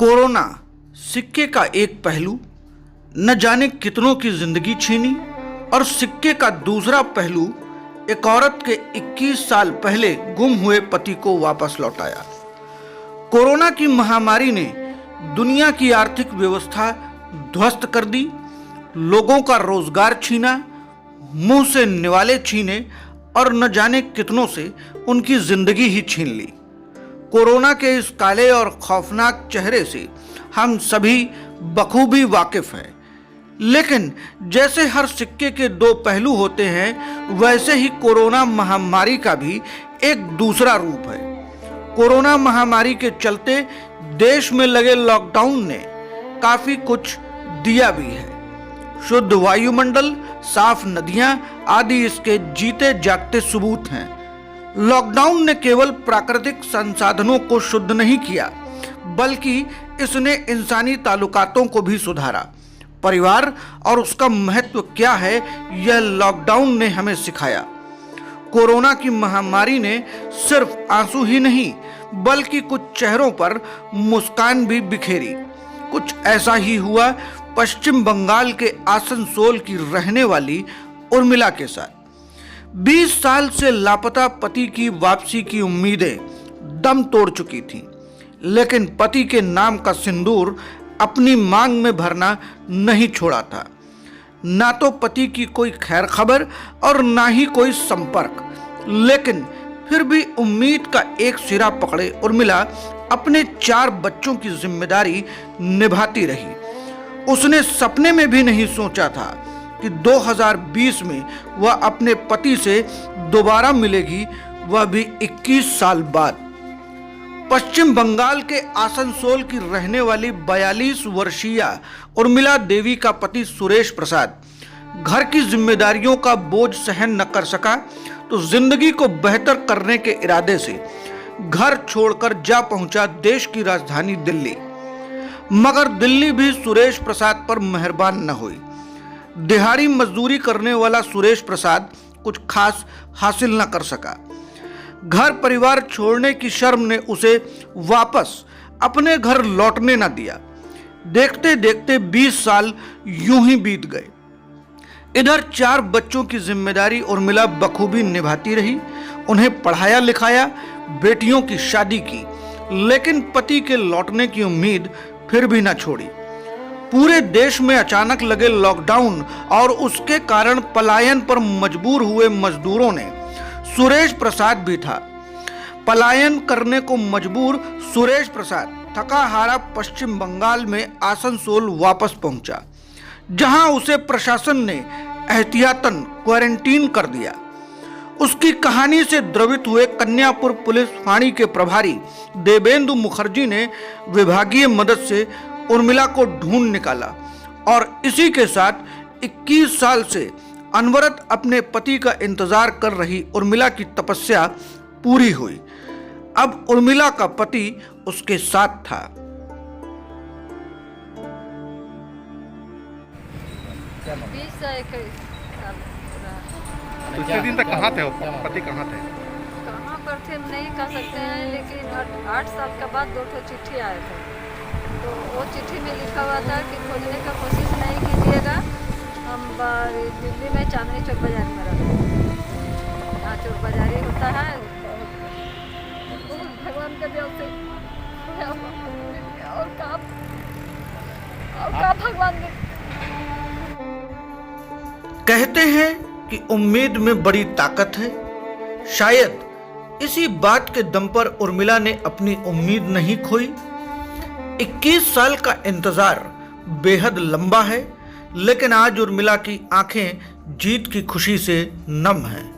Corona सिक्के का एक पहलू न जाने कितनों की जिंदगी छीनी और सिक्के का दूसरा पहलू एक औरत के 21 साल पहले गुम हुए पति को वापस लौटाया। कोरोना की महामारी ने दुनिया की आर्थिक व्यवस्था ध्वस्त कर दी, लोगों का रोजगार छीना, मुंह से निवाले छीने और न जाने कितनों से उनकी जिंदगी ही छीन ली। कोरोना के इस काले और खौफनाक चेहरे से हम सभी बखूबी वाकिफ हैं, लेकिन जैसे हर सिक्के के दो पहलू होते हैं, वैसे ही कोरोना महामारी का भी एक दूसरा रूप है। कोरोना महामारी के चलते देश में लगे लॉकडाउन ने काफी कुछ दिया भी है। शुद्ध वायुमंडल, साफ नदियां आदि इसके जीते जागते सबूत हैं। लॉकडाउन ने केवल प्राकृतिक संसाधनों को शुद्ध नहीं किया, बल्कि इसने इंसानी ताल्लुकातों को भी सुधारा। परिवार और उसका महत्व क्या है, यह लॉकडाउन ने हमें सिखाया। कोरोना की महामारी ने सिर्फ आंसू ही नहीं, बल्कि कुछ चेहरों पर मुस्कान भी बिखेरी। कुछ ऐसा ही हुआ पश्चिम बंगाल के आसनसोल की रहने वाली उर्मिला के साथ। 20 साल से लापता पति की वापसी की उम्मीदें दम तोड़ चुकी थीं, लेकिन पति के नाम का सिंदूर अपनी मांग में भरना नहीं छोड़ा था। ना तो पति की कोई खैर खबर और ना ही कोई संपर्क, लेकिन फिर भी उम्मीद का एक सिरा पकड़े उर्मिला अपने 4 बच्चों की जिम्मेदारी निभाती रही। उसने सपने में भी नहीं सोचा था कि 2020 में वह अपने पति से दोबारा मिलेगी, वह भी 21 साल बाद। पश्चिम बंगाल के आसनसोल की रहने वाली 42 वर्षीय उर्मिला देवी का पति सुरेश प्रसाद घर की जिम्मेदारियों का बोझ सहन न कर सका, तो जिंदगी को बेहतर करने के इरादे से घर छोड़कर जा पहुंचा देश की राजधानी दिल्ली। मगर दिल्ली भी सुरेश प्रसाद पर मेहरबान न हुई। दिहाड़ी मजदूरी करने वाला सुरेश प्रसाद कुछ खास हासिल न कर सका। घर परिवार छोड़ने की शर्म ने उसे वापस अपने घर लौटने न दिया। देखते देखते 20 साल यूं ही बीत गए। इधर 4 बच्चों की जिम्मेदारी उर्मिला बखूबी निभाती रही, उन्हें पढ़ाया लिखाया, बेटियों की शादी की, लेकिन पति के लौटने की उम्मीद फिर भी न छोड़ी। पूरे देश में अचानक लगे लॉकडाउन और उसके कारण पलायन पर मजबूर हुए मजदूरों ने सुरेश प्रसाद भी था। पलायन करने को मजबूर सुरेश प्रसाद थका हारा पश्चिम बंगाल में आसनसोल वापस पहुंचा, जहां उसे प्रशासन ने एहतियातन क्वारंटीन कर दिया। उसकी कहानी से द्रवित हुए कन्यापुर पुलिस फाड़ी के प्रभारी देवेंदु मुखर्जी ने विभागीय मदद से उर्मिला को ढूंढ निकाला और इसी के साथ 21 साल से अनवरत अपने पति का इंतजार कर रही उर्मिला की तपस्या पूरी हुई। अब उर्मिला का पति उसके साथ था। पिछले दिन तक कहाँ थे पति, कहाँ थे? कहाँ पर थे नहीं कह सकते हैं, लेकिन 8 साल के बाद 2 चिट्ठी आए थे। तो वो चिट्ठी में लिखा हुआ था कि खोजने का कोशिश नहीं कीजिएगा, हम दिल्ली में चांदनी चौक बाजार में रहते हैं। यहाँ चौक बाजारी होता है, भगवान के दिल से और का भगवान ने। कहते हैं कि उम्मीद में बड़ी ताकत है। शायद इसी बात के दम पर उर्मिला ने अपनी उम्मीद नहीं खोई। 21 साल का इंतजार बेहद लंबा है, लेकिन आज उर्मिला की आंखें जीत की खुशी से नम हैं।